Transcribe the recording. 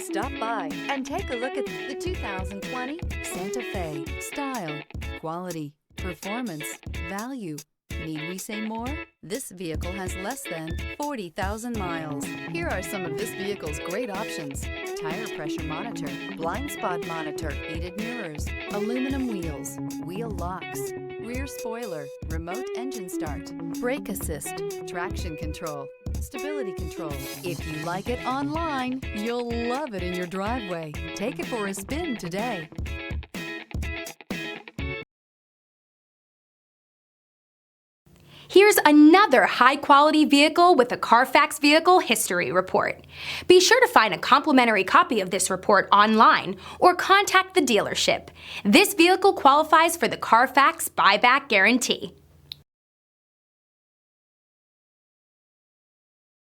Stop by and take a look at the 2020 Santa Fe. Style, quality, performance, value. Need we say more? This vehicle has less than 40,000 miles. Here are some of this vehicle's great options: tire pressure monitor, blind spot monitor, heated mirrors, aluminum wheels, wheel locks, rear spoiler, remote engine start, brake assist, traction control, stability control. If you like it online, you'll love it in your driveway. Take it for a spin today. Here's another high-quality vehicle with a Carfax Vehicle History Report. Be sure to find a complimentary copy of this report online or contact the dealership. This vehicle qualifies for the Carfax Buyback Guarantee.